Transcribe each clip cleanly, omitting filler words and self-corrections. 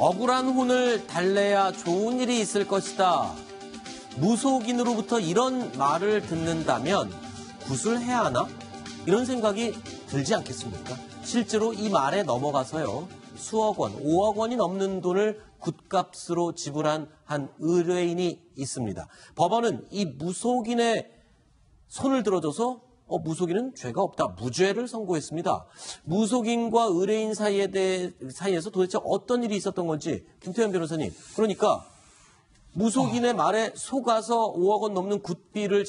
억울한 혼을 달래야 좋은 일이 있을 것이다. 무속인으로부터 이런 말을 듣는다면 구술해야 하나? 이런 생각이 들지 않겠습니까? 실제로 이 말에 넘어가서요. 수억 원, 5억 원이 넘는 돈을 굿값으로 지불한 한 의뢰인이 있습니다. 법원은 이 무속인의 손을 들어줘서 무속인은 죄가 없다. 무죄를 선고했습니다. 무속인과 의뢰인 사이에서 도대체 어떤 일이 있었던 건지 김태현 변호사님. 그러니까 무속인의 말에 속아서 5억 원 넘는 굿비를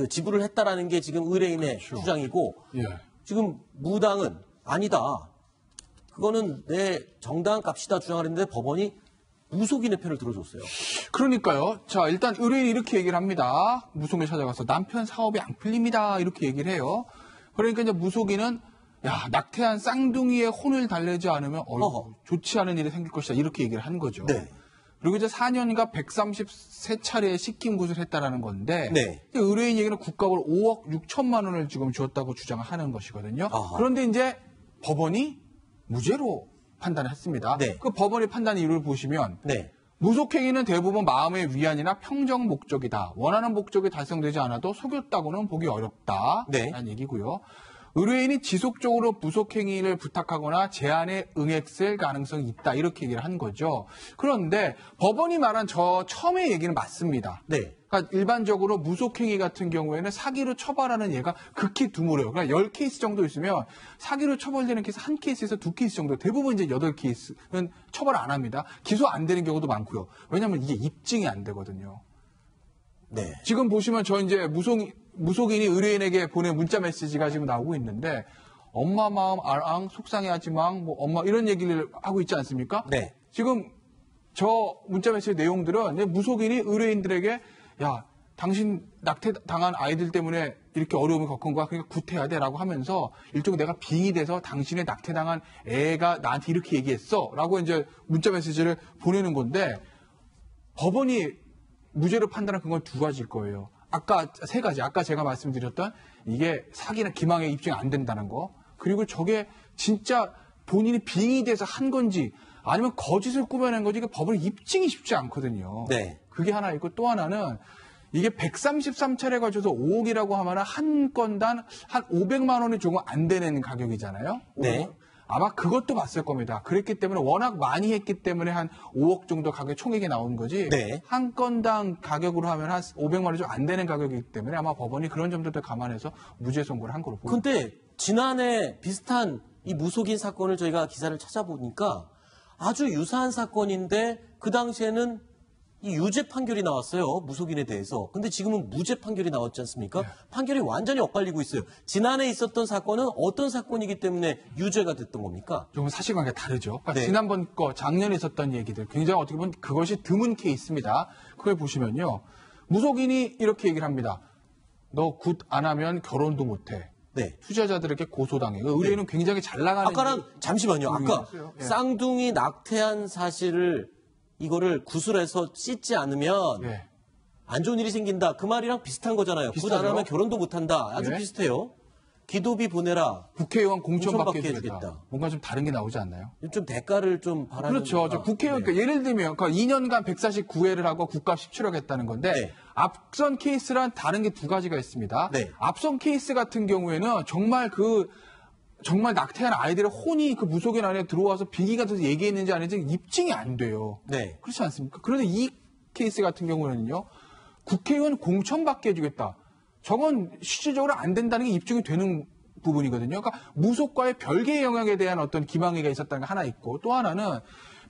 지불을 했다라는 게 지금 의뢰인의 그렇죠. 주장이고 예. 지금 무당은 아니다. 그거는 내 정당한 값이다 주장을 했는데 법원이 무속인의 편을 들어줬어요. 그러니까요. 자, 일단 의뢰인이 이렇게 얘기를 합니다. 무속인을 찾아가서 남편 사업이 안 풀립니다. 이렇게 얘기를 해요. 그러니까 이제 무속인은 낙태한 쌍둥이의 혼을 달래지 않으면 좋지 않은 일이 생길 것이다. 이렇게 얘기를 한 거죠. 네. 그리고 이제 4년간 133차례 식김굿을 했다라는 건데 네. 의뢰인 얘기는 굿값을 5억 6천만 원을 지금 주었다고 주장을 하는 것이거든요. 아하. 그런데 이제 법원이 무죄로 판단을 했습니다. 네. 그 법원의 판단 이유를 보시면 네. 무속행위는 대부분 마음의 위안이나 평정 목적이다. 원하는 목적이 달성되지 않아도 속였다고는 보기 어렵다. 네. 라는 얘기고요. 의뢰인이 지속적으로 무속행위를 부탁하거나 제안에 응했을 가능성이 있다. 이렇게 얘기를 한 거죠. 그런데 법원이 말한 처음의 얘기는 맞습니다. 네. 그러니까 일반적으로 무속행위 같은 경우에는 사기로 처벌하는 예가 극히 드물어요. 그러니까 10케이스 정도 있으면 사기로 처벌되는 케이스 1케이스에서 2케이스 정도, 대부분 이제 8케이스는 처벌 안 합니다. 기소 안 되는 경우도 많고요. 왜냐하면 이게 입증이 안 되거든요. 네. 지금 보시면 저 이제 무속인이 의뢰인에게 보낸 문자 메시지가 지금 나오고 있는데 엄마 마음 알앙 속상해하지 마 뭐 엄마 이런 얘기를 하고 있지 않습니까? 네. 지금 저 문자 메시지 내용들은 무속인이 의뢰인들에게 야 당신 낙태당한 아이들 때문에 이렇게 어려움을 겪은 거야. 그러니까 굿해야 돼라고 하면서 일종의 내가 빙이 돼서 당신의 낙태당한 애가 나한테 이렇게 얘기했어 라고 이제 문자 메시지를 보내는 건데 법원이 무죄로 판단한 그건 두 가지일 거예요. 세 가지. 아까 제가 말씀드렸던 이게 사기나 기망에 입증이 안 된다는 거. 그리고 저게 진짜 본인이 빙이 돼서 한 건지 아니면 거짓을 꾸며낸 건지 법원의 입증이 쉽지 않거든요. 네. 그게 하나 있고 또 하나는 이게 133차례 가져서 5억이라고 하면 한 건당 한 500만 원이 조금 안 되는 가격이잖아요. 네. 아마 그것도 봤을 겁니다. 그랬기 때문에 워낙 많이 했기 때문에 한 5억 정도 가격 총액이 나온 거지. 네. 한 건당 가격으로 하면 한 500만 원이 좀 안 되는 가격이기 때문에 아마 법원이 그런 점들도 감안해서 무죄 선고를 한 거로 보입니다. 근데 지난해 비슷한 이 무속인 사건을 저희가 기사를 찾아보니까 아주 유사한 사건인데 그 당시에는 이 유죄 판결이 나왔어요. 무속인에 대해서. 근데 지금은 무죄 판결이 나왔지 않습니까? 네. 판결이 완전히 엇갈리고 있어요. 지난해 있었던 사건은 어떤 사건이기 때문에 유죄가 됐던 겁니까? 조금 사실관계가 다르죠. 그러니까 네. 지난번 작년에 있었던 얘기들 굉장히 어떻게 보면 그것이 드문 케이스입니다. 그걸 보시면요. 무속인이 이렇게 얘기를 합니다. 너 굿 안 하면 결혼도 못해. 네. 투자자들에게 고소당해. 의뢰인은 굉장히 잘 나가는. 아까랑 잠시만요. 아까 예. 쌍둥이 낙태한 사실을 이거를 구술해서 씻지 않으면 예. 안 좋은 일이 생긴다. 그 말이랑 비슷한 거잖아요. 굿 안 하면 결혼도 못한다. 아주 네. 비슷해요. 기도비 보내라. 국회의원 공천받게 공천받게 해주겠다. 해주겠다. 뭔가 좀 다른 게 나오지 않나요? 좀 대가를 좀 바라는. 그렇죠. 저 국회의원, 그러니까 예를 들면 2년간 149회를 하고 국값 17억 했다는 건데 네. 앞선 케이스랑 다른 게 두 가지가 있습니다. 네. 앞선 케이스 같은 경우에는 정말 낙태한 아이들의 혼이 그 무속인 안에 들어와서 빙의가 돼서 얘기했는지 아닌지 입증이 안 돼요. 네. 그렇지 않습니까? 그런데 이 케이스 같은 경우에는요. 국회의원 공천받게 해주겠다. 저건 실질적으로 안 된다는 게 입증이 되는 부분이거든요. 그러니까 무속과의 별개의 영역에 대한 어떤 기망의가 있었다는 게 하나 있고 또 하나는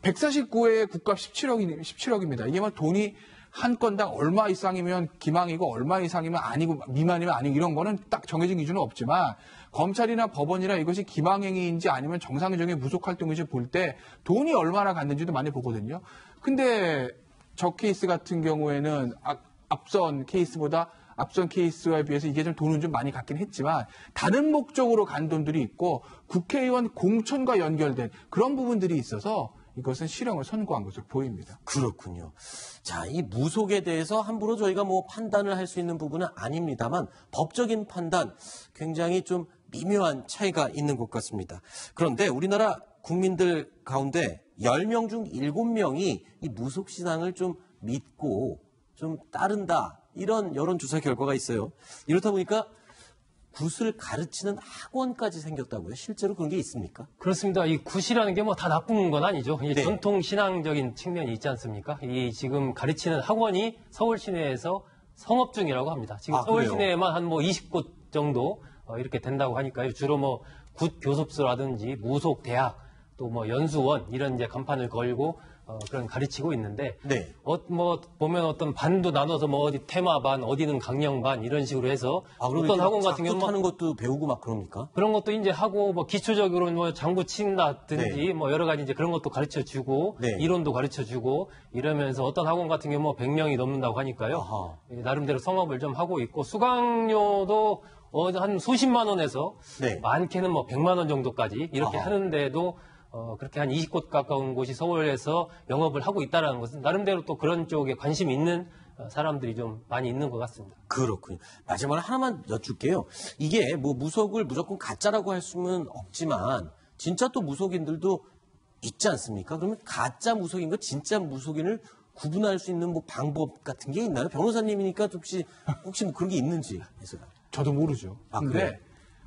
149회의 국값 17억입니다. 이게 뭐 돈이 한 건당 얼마 이상이면 기망이고 얼마 이상이면 아니고 미만이면 아니고 이런 거는 딱 정해진 기준은 없지만 검찰이나 법원이나 이것이 기망행위인지 아니면 정상적인 무속활동인지 볼 때 돈이 얼마나 갔는지도 많이 보거든요. 근데 저 케이스 같은 경우에는 앞선 케이스에 비해서 이게 좀 돈은 좀 많이 갔긴 했지만 다른 목적으로 간 돈들이 있고 국회의원 공천과 연결된 그런 부분들이 있어서 이것은 실형을 선고한 것으로 보입니다. 그렇군요. 자, 이 무속에 대해서 함부로 저희가 판단을 할 수 있는 부분은 아닙니다만 법적인 판단 굉장히 좀 미묘한 차이가 있는 것 같습니다. 그런데 우리나라 국민들 가운데 10명 중 7명이 이 무속신앙을 좀 믿고 좀 따른다. 이런 여론조사 결과가 있어요. 이렇다 보니까 굿을 가르치는 학원까지 생겼다고요? 실제로 그런 게 있습니까? 그렇습니다. 이 굿이라는 게 뭐 다 나쁜 건 아니죠. 이 네. 전통 신앙적인 측면이 있지 않습니까? 이 지금 가르치는 학원이 서울 시내에서 성업 중이라고 합니다. 지금 서울 그래요? 시내에만 한 뭐 20곳 정도 이렇게 된다고 하니까요. 주로 뭐 굿 교습소라든지 무속 대학 또 뭐 연수원 이런 이제 간판을 걸고 그런 가르치고 있는데 네. 뭐 보면 어떤 반도 나눠서 뭐 어디 테마반 어디는 강령반 이런 식으로 해서 그럼 어떤 이렇게 학원 같은 경우는 하는 것도 배우고 막 그럽니까? 그런 것도 이제 하고 뭐 기초적으로 뭐 장구 친다든지 뭐 여러 가지 이제 그런 것도 가르쳐 주고 네. 이론도 가르쳐 주고 이러면서 어떤 학원 같은 경우 뭐 100명이 넘는다고 하니까요. 아하. 나름대로 성업을 좀 하고 있고 수강료도 한 수십만 원에서 네. 많게는 뭐 100만 원 정도까지 이렇게 아하. 하는데도 그렇게 한 20곳 가까운 곳이 서울에서 영업을 하고 있다는 것은 나름대로 또 그런 쪽에 관심이 있는 사람들이 좀 많이 있는 것 같습니다. 그렇군요. 마지막으로 하나만 여쭐게요. 이게 뭐 무속을 무조건 가짜라고 할 수는 없지만 진짜 또 무속인들도 있지 않습니까? 그러면 가짜 무속인과 진짜 무속인을 구분할 수 있는 뭐 방법 같은 게 있나요? 변호사님이니까 혹시 뭐 그런 게 있는지 해서요. 저도 모르죠. 그래요? 근데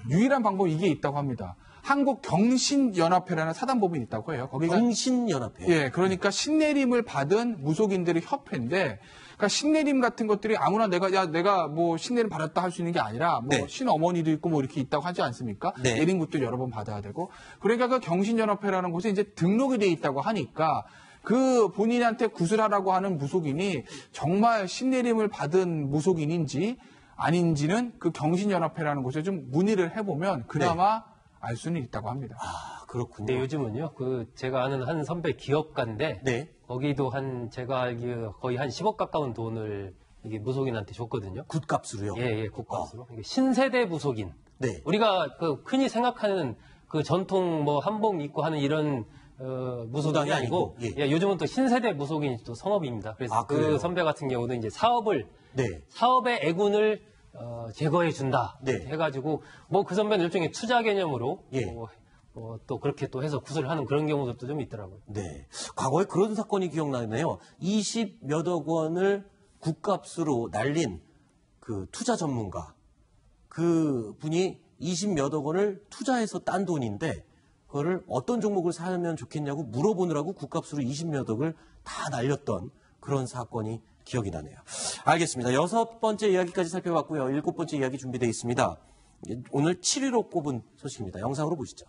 유일한 방법이 이게 있다고 합니다. 한국경신연합회라는 사단법인이 있다고 해요. 거기가 경신연합회. 예, 그러니까 신내림을 받은 무속인들의 협회인데, 그러니까 신내림 같은 것들이 아무나 내가 뭐 신내림 받았다 할 수 있는 게 아니라, 뭐 네. 신어머니도 있고 뭐 이렇게 있다고 하지 않습니까? 네. 내림굿도 여러 번 받아야 되고, 그러니까 그 경신연합회라는 곳에 이제 등록이 돼 있다고 하니까, 그 본인한테 구슬하라고 하는 무속인이 정말 신내림을 받은 무속인인지 아닌지는 그 경신연합회라는 곳에 좀 문의를 해보면 그나마 알 수는 있다고 합니다. 그렇군요. 근데 요즘은요, 제가 아는 한 선배 기업가인데, 네. 거기도 제가 알기에 거의 한 10억 가까운 돈을 이게 무속인한테 줬거든요. 굿값으로요. 예, 국가수로. 이게 신세대 무속인. 네. 우리가 흔히 생각하는 그 전통 뭐 한복 입고 하는 이런 무속인이 무당이 아니고, 아니고, 예, 요즘은 또 신세대 무속인이 또 성업입니다. 그래서 그래요? 그 선배 같은 경우는 이제 네. 사업의 애군을 제거해 준다. 네. 해가지고 뭐 그 선배는 일종의 투자 개념으로 예. 또 그렇게 또 해서 구슬을 하는 그런 경우도 좀 있더라고요. 네. 과거에 그런 사건이 기억나네요. 20몇억 원을 굿값으로 날린 그 투자 전문가. 그 분이 20몇억 원을 투자해서 딴 돈인데 그거를 어떤 종목을 사면 좋겠냐고 물어보느라고 굿값으로 20몇억을 다 날렸던 그런 사건이 기억이 나네요. 알겠습니다. 6번째 이야기까지 살펴봤고요. 7번째 이야기 준비되어 있습니다. 오늘 7위로 꼽은 소식입니다. 영상으로 보시죠.